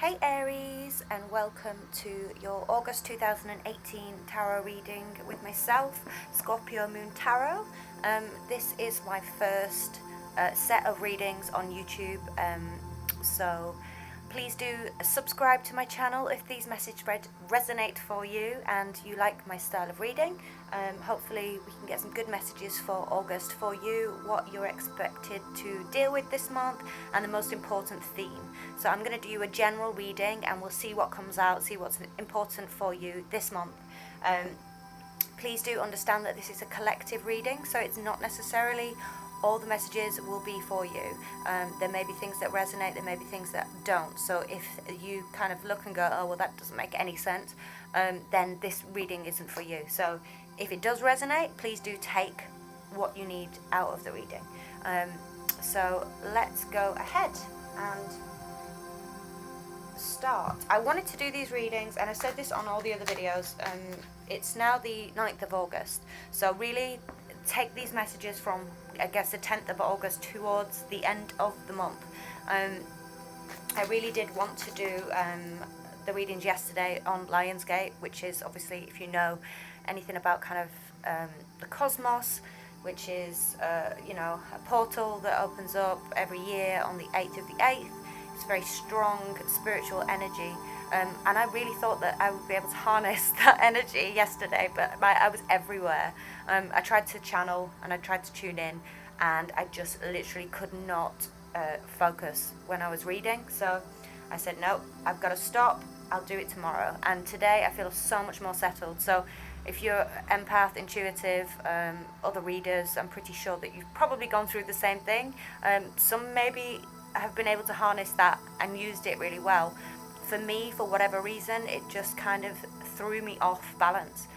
Hey Aries, and welcome to your August 2018 tarot reading with myself, Scorpio Moon Tarot. This is my first set of readings on YouTube, so please do subscribe to my channel if these messages resonate for you and you like my style of reading. Hopefully we can get some good messages for August for you, what you're expected to deal with this month, and the most important theme. So I'm going to do a general reading and we'll see what comes out, see what's important for you this month. Please do understand that this is a collective reading, so it's not necessarily all the messages will be for you. There may be things that resonate, there may be things that don't. So if you kind of look and go, oh, well, that doesn't make any sense, then this reading isn't for you. So if it does resonate, please do take what you need out of the reading. So let's go ahead and start. I wanted to do these readings, and I said this on all the other videos, it's now the 9th of August. So really take these messages from, I guess, the 10th of August towards the end of the month. I really did want to do the readings yesterday on Lionsgate, which is obviously, if you know anything about kind of the cosmos, which is, you know, a portal that opens up every year on the 8th of the 8th. It's very strong spiritual energy. And I really thought that I would be able to harness that energy yesterday, but I was everywhere. I tried to channel and I tried to tune in, and I just literally could not focus when I was reading. So I said, no, I've got to stop. I'll do it tomorrow. And today I feel so much more settled. So if you're empath, intuitive, other readers, I'm pretty sure that you've probably gone through the same thing. Some maybe have been able to harness that and used it really well. For me, for whatever reason, it just kind of threw me off balance.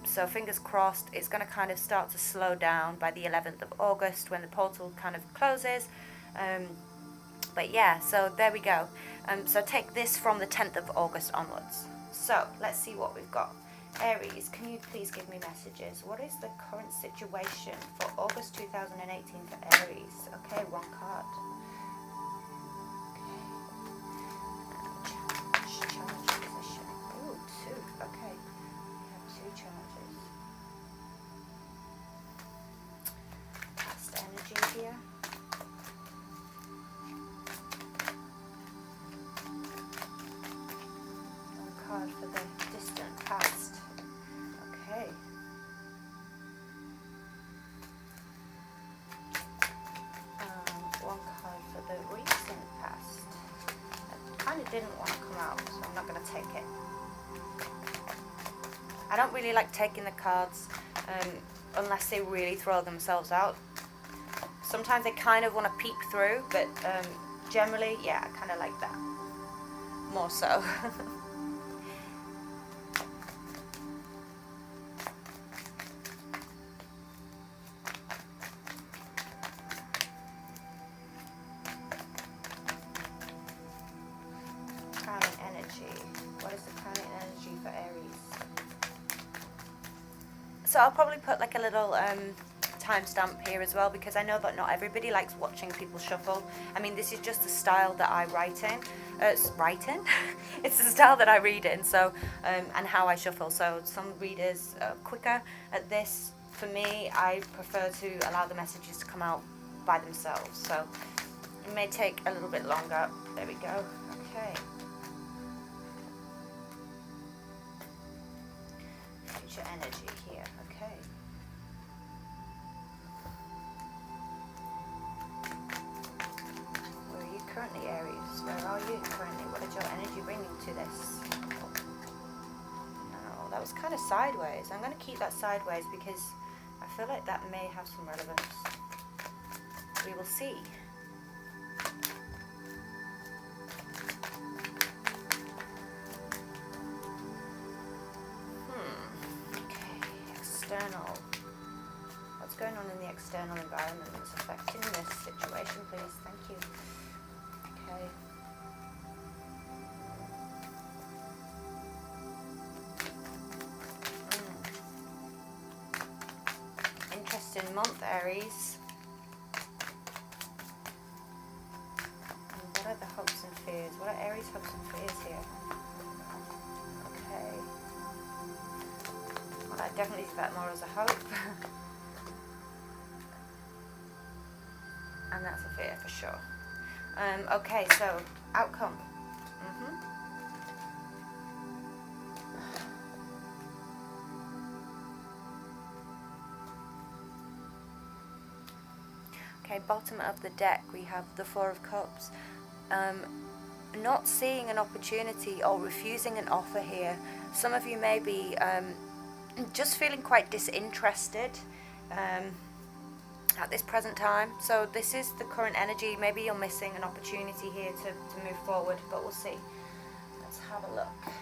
So fingers crossed, it's going to kind of start to slow down by the 11th of August when the portal kind of closes. But yeah, so there we go. So take this from the 10th of August onwards. So let's see what we've got. Aries, can you please give me messages? What is the current situation for August 2018 for Aries? Okay, one card. Okay, we have two challenges. Past energy here. One card for the distant past. Okay. One card for the recent past. I kind of didn't want to come out, so I'm not going to take it. I don't really like taking the cards unless they really throw themselves out. Sometimes they kind of want to peek through, but generally, yeah, I kind of like that more so. Current energy. What is the current energy for Aries? So I'll probably put like a little timestamp here as well, because I know that not everybody likes watching people shuffle. I mean, this is just the style that I write in. It's the style that I read in, so and how I shuffle. So some readers are quicker at this. For me, I prefer to allow the messages to come out by themselves. So it may take a little bit longer. There we go. Okay. Future energy here. Okay. Where are you currently, Aries? Where are you currently? What is your energy bringing to this? Oh, that was kind of sideways. I'm going to keep that sideways because I feel like that may have some relevance. We will see. External. What's going on in the external environment that's affecting this situation, please? Thank you. Okay. Interesting month, Aries. And what are the hopes and fears? What are Aries these hopes and fears here. Okay. Well, I definitely see that more as a hope. And that's a fear for sure. Okay, so outcome. Okay, bottom of the deck we have the Four of Cups. Not seeing an opportunity or refusing an offer here. Some of you may be just feeling quite disinterested at this present time. So this is the current energy. Maybe you're missing an opportunity here to move forward, but we'll see. Let's have a look.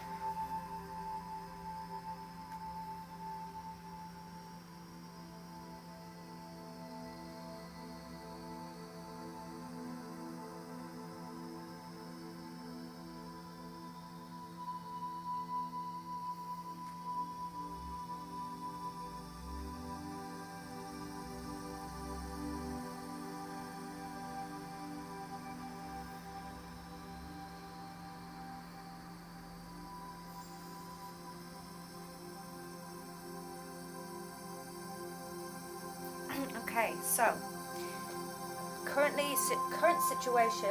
Okay, so current situation,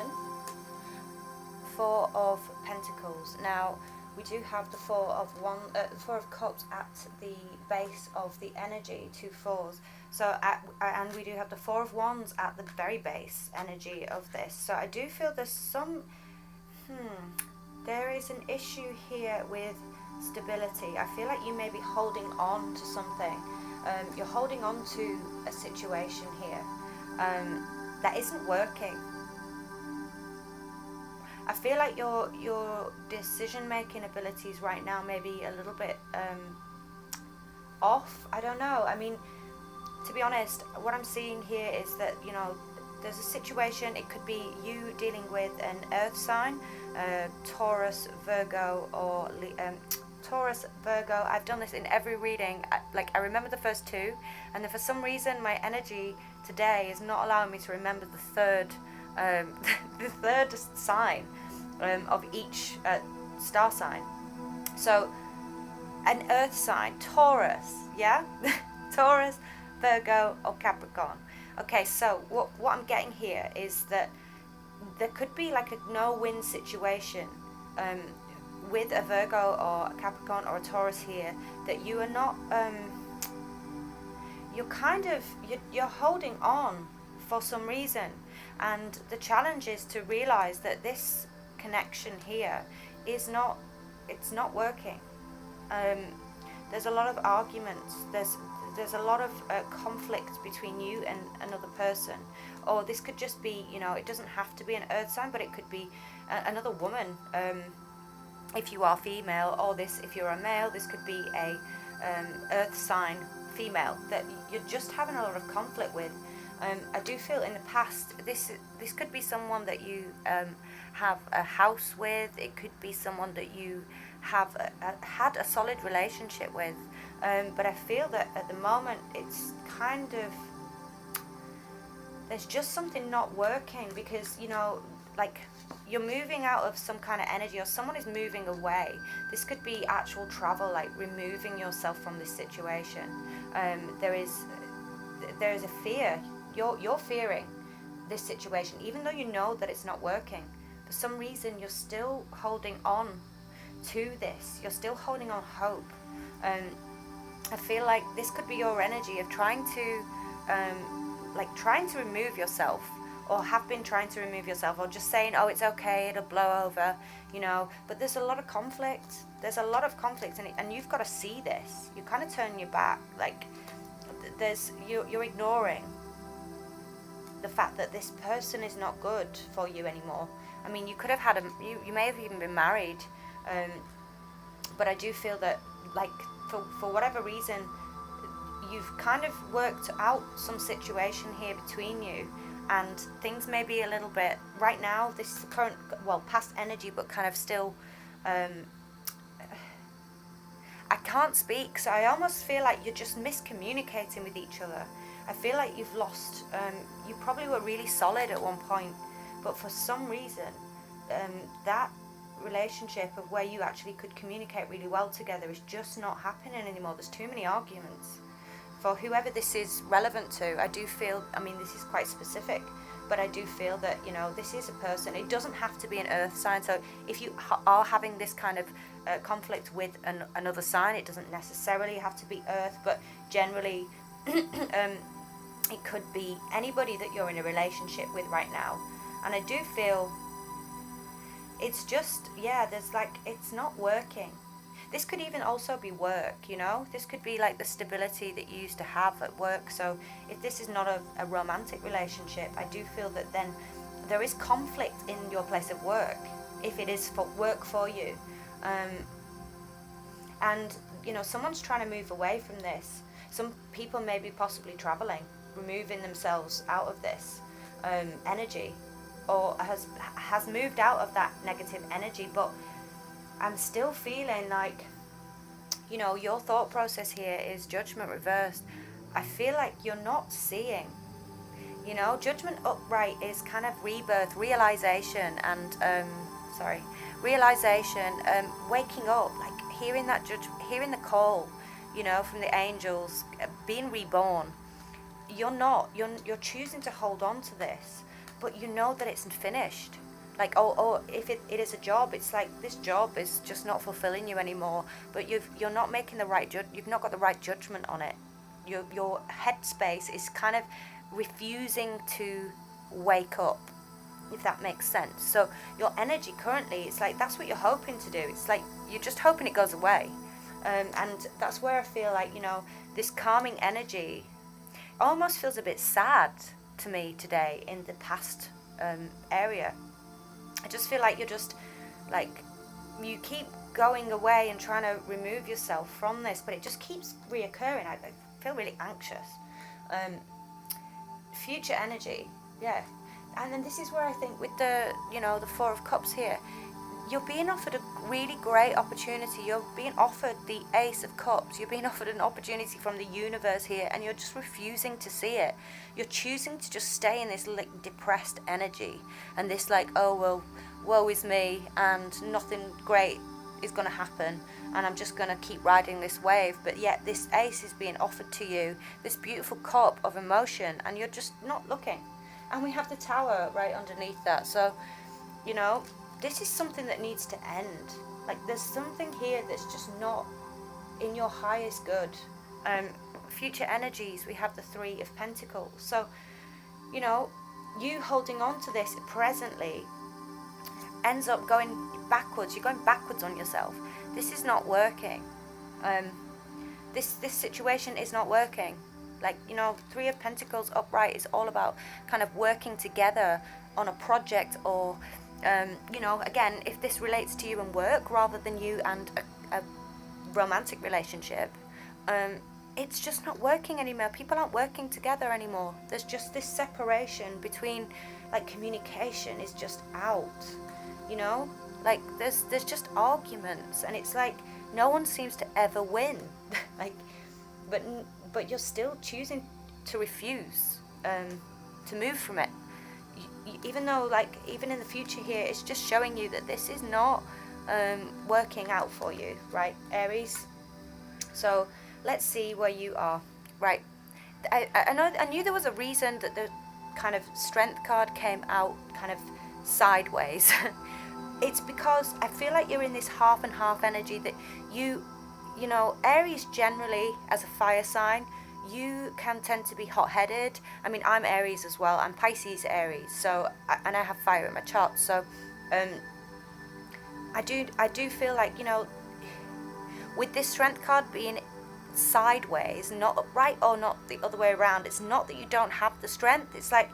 Four of Pentacles. Now we do have the Four of Cups at the base of the energy, 2 fours. So and we do have the Four of Wands at the very base energy of this. So I do feel there's some there is an issue here with stability. I feel like you may be holding on to something. You're holding on to a situation here that isn't working. I feel like your decision-making abilities right now may be a little bit off. I don't know. I mean, to be honest, what I'm seeing here is that, you know, there's a situation. It could be you dealing with an earth sign, Taurus, Virgo, or Taurus, Virgo. I've done this in every reading. I remember the first 2, and then for some reason my energy today is not allowing me to remember the third the third sign of each star sign. So an earth sign, Taurus, yeah? Taurus, Virgo, or Capricorn. Okay, so what I'm getting here is that there could be like a no-win situation with a Virgo or a Capricorn or a Taurus here, that you are not you're holding on for some reason, and the challenge is to realize that this connection here is not working. There's a lot of arguments, there's a lot of conflict between you and another person, or this could just be, you know, it doesn't have to be an earth sign, but it could be another woman, if you are female, or this, if you're a male, this could be a earth sign female that you're just having a lot of conflict with. I do feel in the past this could be someone that you have a house with. It could be someone that you have had a solid relationship with, but I feel that at the moment it's kind of, there's just something not working, because, you know, like, you're moving out of some kind of energy, or someone is moving away. This could be actual travel, like removing yourself from this situation. There is a fear. You're fearing this situation, even though you know that it's not working. For some reason, you're still holding on to this. You're still holding on hope. I feel like this could be your energy of trying to remove yourself, or have been trying to remove yourself, or just saying, oh, it's okay, it'll blow over, you know. But there's a lot of conflict. There's a lot of conflict, and you've got to see this. You kind of turn your back, like you're ignoring the fact that this person is not good for you anymore. I mean, you could have had you may have even been married, but I do feel that, like, for whatever reason, you've kind of worked out some situation here between you, and things may be a little bit, right now, this is current, well, past energy, but kind of still, I can't speak, so I almost feel like you're just miscommunicating with each other. I feel like you've lost, you probably were really solid at one point, but for some reason, that relationship of where you actually could communicate really well together is just not happening anymore. There's too many arguments. For whoever this is relevant to, I do feel, I mean, this is quite specific, but I do feel that, you know, this is a person. It doesn't have to be an earth sign. So if you are having this kind of conflict with another sign, it doesn't necessarily have to be earth, but generally it could be anybody that you're in a relationship with right now. And I do feel it's just, yeah, there's like, it's not working. This could even also be work, you know? This could be like the stability that you used to have at work. So if this is not a romantic relationship, I do feel that then there is conflict in your place of work, if it is for work for you. And, you know, someone's trying to move away from this. Some people may be possibly traveling, removing themselves out of this energy, or has moved out of that negative energy. But I'm still feeling like, you know, your thought process here is judgment reversed. I feel like you're not seeing, you know, judgment upright is kind of rebirth, realization, and waking up, like hearing that hearing the call, you know, from the angels, being reborn. You're choosing to hold on to this, but you know that it's finished. Like, if it is a job, it's like this job is just not fulfilling you anymore. But you're not making the right you've not got the right judgment on it. Your headspace is kind of refusing to wake up, if that makes sense. So your energy currently, it's like that's what you're hoping to do. It's like you're just hoping it goes away, and that's where I feel like, you know, this calming energy almost feels a bit sad to me today in the past area. I just feel like you're just, like, you keep going away and trying to remove yourself from this, but it just keeps reoccurring. I feel really anxious. Future energy, yeah. And then this is where I think with the, you know, the Four of Cups here, you're being offered a really great opportunity. You're being offered the Ace of Cups. You're being offered an opportunity from the universe here, and you're just refusing to see it. You're choosing to just stay in this like depressed energy and this like, oh well, woe is me, and nothing great is going to happen, and I'm just going to keep riding this wave. But yet this ace is being offered to you, this beautiful cup of emotion, and you're just not looking. And we have the Tower right underneath that. So, you know, this is something that needs to end. Like, there's something here that's just not in your highest good. Future energies, we have the Three of Pentacles. So, you know, you holding on to this presently ends up going backwards. You're going backwards on yourself. This is not working. This situation is not working. Like, you know, Three of Pentacles upright is all about kind of working together on a project, or you know, again, if this relates to you and work rather than you and a romantic relationship, it's just not working anymore. People aren't working together anymore. There's just this separation between, like, communication is just out, you know? Like, there's just arguments, and it's like no one seems to ever win. Like, but you're still choosing to refuse to move from it. Even though, like, even in the future here, it's just showing you that this is not working out for you, right, Aries? So let's see where you are. Right, I knew there was a reason that the kind of Strength card came out kind of sideways. It's because I feel like you're in this half and half energy, that you know, Aries generally, as a fire sign, you can tend to be hot-headed. I mean, I'm Aries as well. I'm Pisces Aries, so and I have fire in my chart. So I do feel like, you know, with this Strength card being sideways, not upright or not the other way around, it's not that you don't have the strength. It's like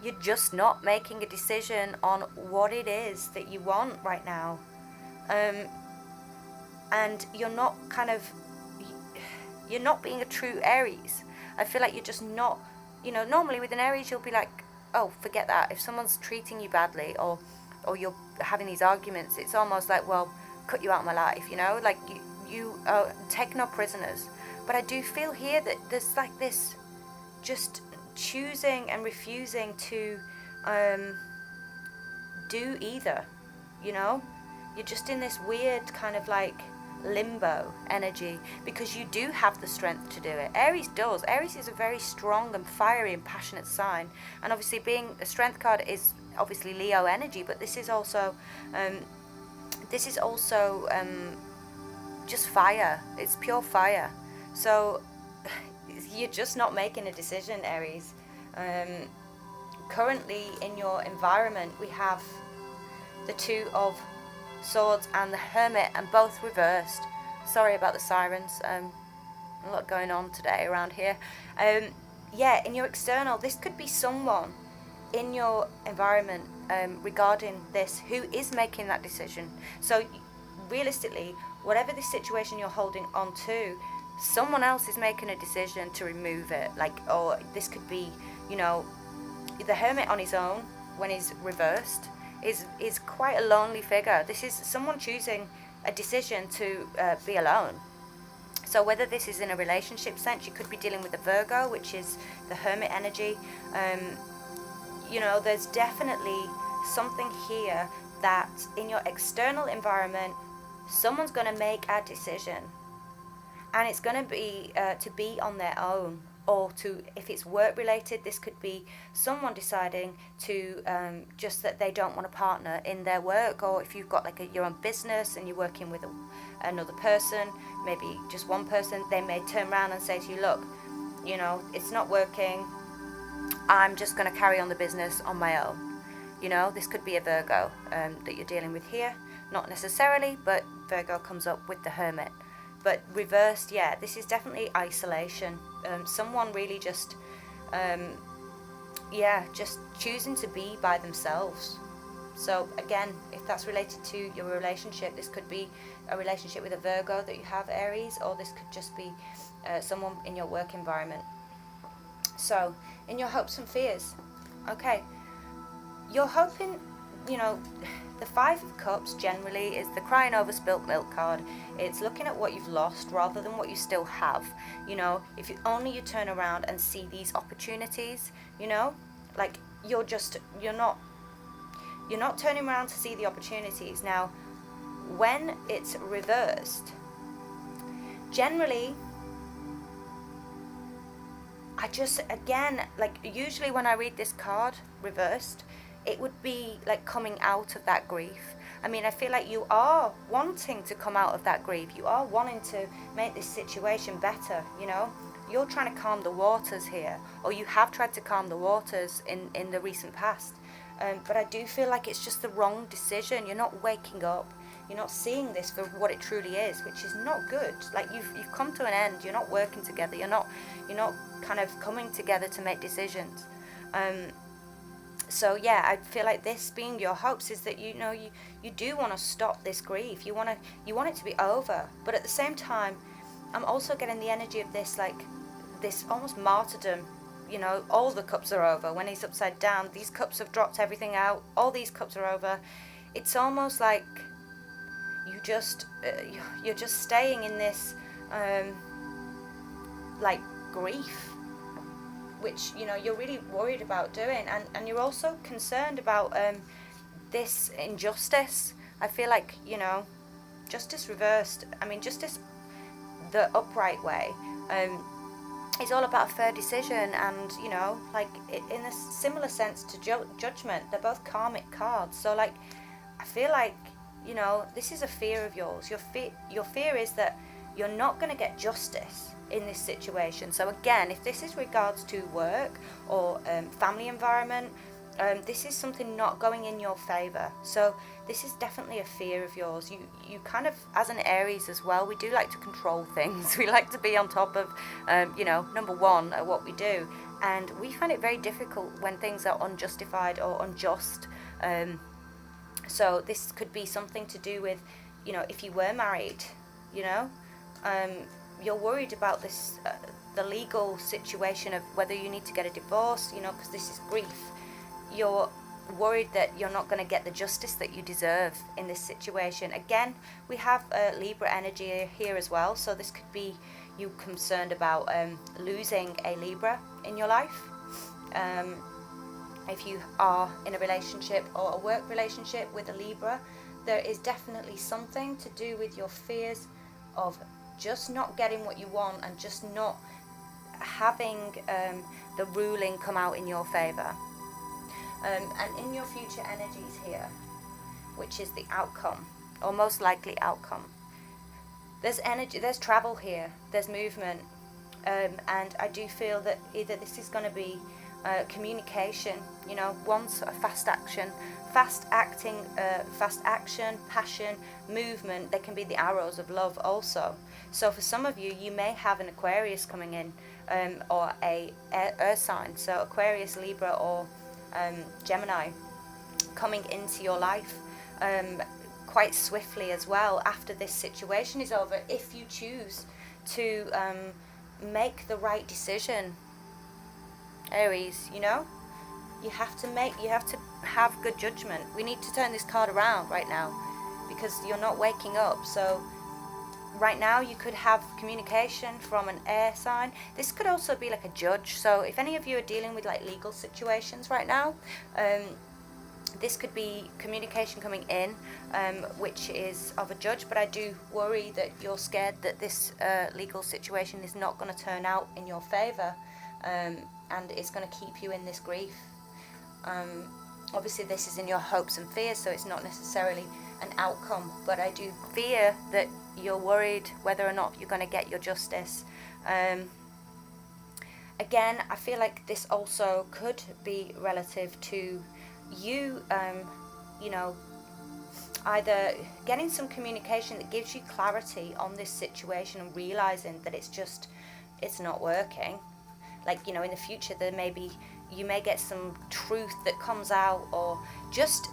you're just not making a decision on what it is that you want right now, and you're not being a true Aries. I feel like you're just not, you know, normally with an Aries you'll be like, oh, forget that. If someone's treating you badly, or you're having these arguments, it's almost like, well, cut you out of my life, you know, like you take no prisoners. But I do feel here that there's like this just choosing and refusing to do either, you know. you're just in this weird kind of like limbo energy, because you do have the strength to do it. Aries does. Aries is a very strong and fiery and passionate sign, and obviously being a strength card is obviously Leo energy, but this is also just fire. It's pure fire. So you're just not making a decision, Aries. Currently in your environment we have the Two of Swords and the Hermit, and both reversed. Sorry about the sirens. A lot going on today around here. Yeah, in your external, this could be someone in your environment regarding this who is making that decision. So realistically, whatever this situation you're holding on to, someone else is making a decision to remove it. Like, or this could be, you know, the Hermit on his own when he's reversed is quite a lonely figure. This is someone choosing a decision to be alone. So whether this is in a relationship sense, you could be dealing with a Virgo, which is the Hermit energy. You know, there's definitely something here that in your external environment, someone's going to make a decision, and it's going to be on their own. Or to, if it's work related, this could be someone deciding to just that they don't want a partner in their work. Or if you've got like your own business and you're working with another person, maybe just one person, they may turn around and say to you, look, you know, it's not working, I'm just going to carry on the business on my own. You know, this could be a Virgo that you're dealing with here. Not necessarily, but Virgo comes up with the Hermit. But reversed, yeah, this is definitely isolation. Someone really just, just choosing to be by themselves. So again, if that's related to your relationship, this could be a relationship with a Virgo that you have, Aries, or this could just be someone in your work environment. So, in your hopes and fears, okay, you're hoping, you know, the Five of Cups generally is the crying over spilt milk card. It's looking at what you've lost rather than what you still have. You know, if you turn around and see these opportunities, you know, like you're not turning around to see the opportunities. Now, when it's reversed, generally, usually when I read this card reversed, it would be like coming out of that grief. I mean, I feel like you are wanting to come out of that grief. You are wanting to make this situation better, you know. You're trying to calm the waters here, or you have tried to calm the waters in the recent past. But I do feel like it's just the wrong decision. You're not waking up. You're not seeing this for what it truly is, which is not good. Like you've come to an end. You're not working together. You're not kind of coming together to make decisions. So yeah, I feel like this being your hopes is that you do want to stop this grief. You want it to be over. But at the same time, I'm also getting the energy of this, like this almost martyrdom. You know, all the cups are over. When he's upside down, these cups have dropped everything out. All these cups are over. It's almost like you're just staying in this like grief, which, you know, you're really worried about doing, and you're also concerned about this injustice. I feel like, you know, justice reversed, I mean justice the upright way, it's all about a fair decision, and, you know, like in a similar sense to judgment, they're both karmic cards. So like, I feel like, you know, this is a fear of yours. Your fear is that you're not going to get justice in this situation. So again, if this is regards to work or family environment, this is something not going in your favor. So this is definitely a fear of yours. You kind of, as an Aries as well, we do like to control things. We like to be on top of, you know, number one at what we do, and we find it very difficult when things are unjustified or unjust. So this could be something to do with, you know, if you were married, you know, you're worried about this, the legal situation of whether you need to get a divorce, you know, because this is grief. You're worried that you're not going to get the justice that you deserve in this situation. Again, we have Libra energy here as well, so this could be you concerned about losing a Libra in your life. If you are in a relationship or a work relationship with a Libra, there is definitely something to do with your fears of just not getting what you want and just not having the ruling come out in your favor. And in your future energies here, which is the outcome, or most likely outcome, there's energy, there's travel here, there's movement, and I do feel that either this is going to be communication, you know, once a fast action, passion, movement. They can be the arrows of love also. So for some of you, you may have an Aquarius coming in, or a earth sign, so Aquarius, Libra, or Gemini coming into your life quite swiftly as well after this situation is over, if you choose to make the right decision. Aries, you know, you have to have good judgment. We need to turn this card around right now because you're not waking up. So right now you could have communication from an air sign. This could also be like a judge. So if any of you are dealing with like legal situations right now, this could be communication coming in, which is of a judge, but I do worry that you're scared that this legal situation is not going to turn out in your favor, and it's going to keep you in this grief. Obviously this is in your hopes and fears, so it's not necessarily an outcome, but I do fear that you're worried whether or not you're going to get your justice. Again, I feel like this also could be relative to you, you know, either getting some communication that gives you clarity on this situation and realizing that it's not working. Like, you know, in the future you may get some truth that comes out, or just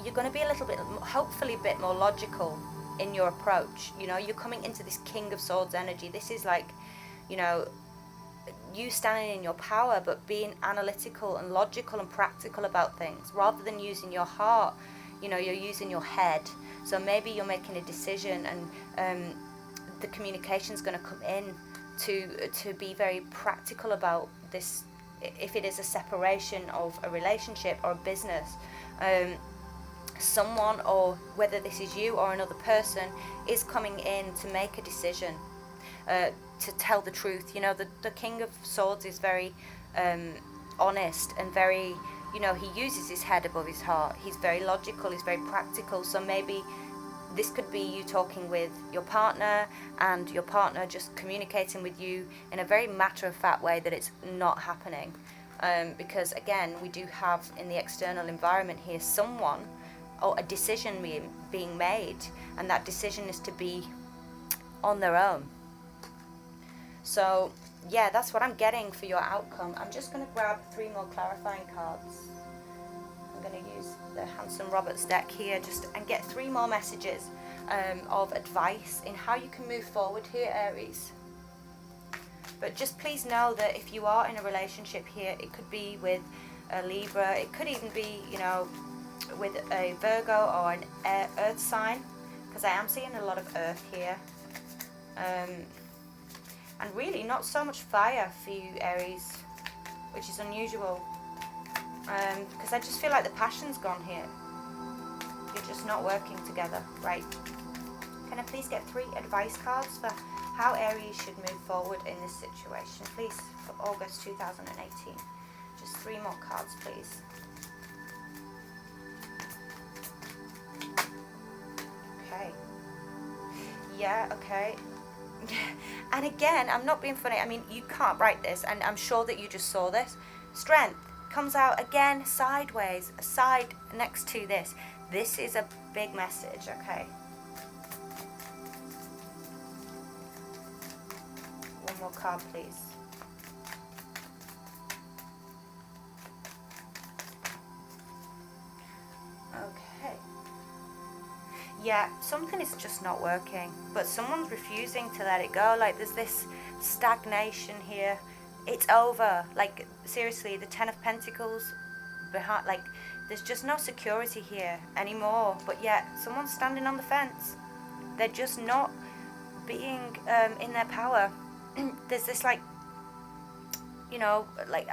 you're going to be a little bit, hopefully a bit more logical in your approach. You know, you're coming into this King of Swords energy. This is like, you know, you standing in your power, but being analytical and logical and practical about things rather than using your heart. You know, you're using your head. So maybe you're making a decision, and the communication's going to come in to be very practical about this. If it is a separation of a relationship or a business, someone, or whether this is you or another person, is coming in to make a decision, to tell the truth. You know, the King of Swords is very honest and very, you know, he uses his head above his heart. He's very logical, he's very practical. So maybe this could be you talking with your partner, and your partner just communicating with you in a very matter-of-fact way that it's not happening. Because again, we do have in the external environment here someone or a decision being made, and that decision is to be on their own. So yeah, that's what I'm getting for your outcome. I'm just going to grab 3 more clarifying cards. I'm going to use the Hanson Roberts deck here and get 3 more messages of advice in how you can move forward here, Aries. But just please know that if you are in a relationship here, it could be with a Libra, it could even be, you know, with a Virgo or an earth sign, because I am seeing a lot of earth here. And really not so much fire for you, Aries, which is unusual. Because I just feel like the passion's gone here. You're just not working together, right? Can I please get 3 advice cards for how Aries should move forward in this situation, please, for August 2018? Just 3 more cards, please. Okay. Yeah, okay. And again, I'm not being funny. I mean, you can't write this, and I'm sure that you just saw this. Strength comes out again sideways, a side next to this. This is a big message, okay? One more card, please. Okay. Yeah, something is just not working, but someone's refusing to let it go. Like, there's this stagnation here. It's over. Like, seriously, the 10 of Pentacles behind, like, there's just no security here anymore, but yet someone's standing on the fence. They're just not being in their power. There's this, like, you know, like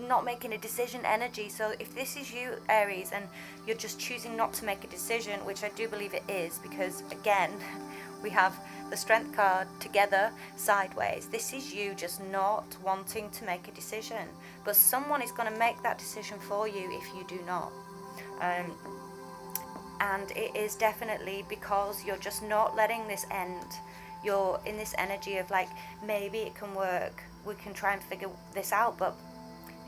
not making a decision energy. So if this is you, Aries, and you're just choosing not to make a decision, which I do believe it is, because again, we have the Strength card together sideways. This is you just not wanting to make a decision, but someone is going to make that decision for you if you do not. And it is definitely because you're just not letting this end. You're in this energy of like, maybe it can work, we can try and figure this out. But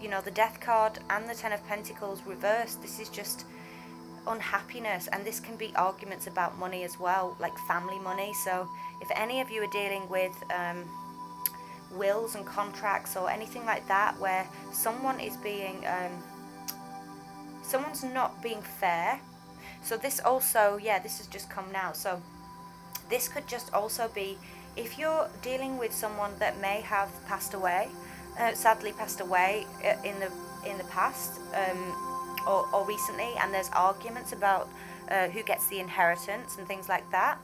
you know, the Death card and the Ten of Pentacles reversed, this is just unhappiness. And this can be arguments about money as well, like family money. So if any of you are dealing with wills and contracts or anything like that, where someone is being someone's not being fair. So this also, yeah, this has just come now. So this could just also be if you're dealing with someone that may have passed away, sadly passed away in the past, or recently, and there's arguments about who gets the inheritance and things like that.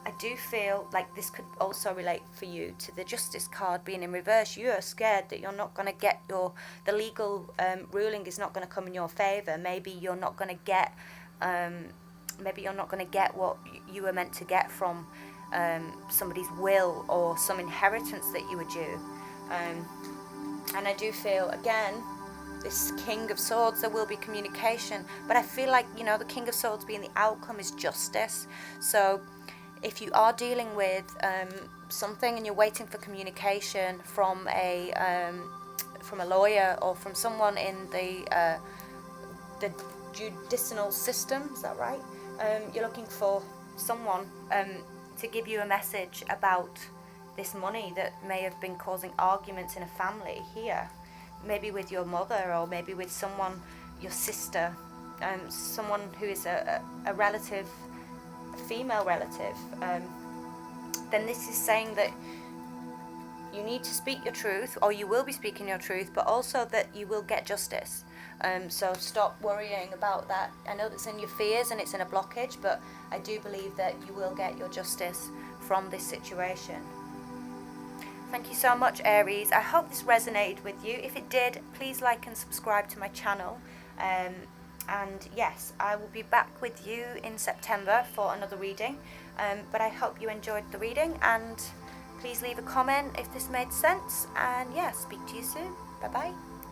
I do feel like this could also relate for you to the Justice card being in reverse. You are scared that you're not going to get the legal ruling is not going to come in your favor. Maybe you're not going to get what you were meant to get from somebody's will or some inheritance that you were due. And I do feel, again, this King of Swords, there will be communication, but I feel like, you know, the King of Swords being the outcome is justice. So if you are dealing with something and you're waiting for communication from a lawyer or from someone in the judicial system, is that right? You're looking for someone to give you a message about this money that may have been causing arguments in a family here, maybe with your mother or maybe with someone, your sister, someone who is a relative, a female relative, then this is saying that you need to speak your truth, or you will be speaking your truth, but also that you will get justice. So stop worrying about that. I know that's in your fears and it's in a blockage, but I do believe that you will get your justice from this situation. Thank you so much, Aries. I hope this resonated with you. If it did, please like and subscribe to my channel. And yes, I will be back with you in September for another reading. But I hope you enjoyed the reading, and please leave a comment if this made sense. And yeah, speak to you soon. Bye bye.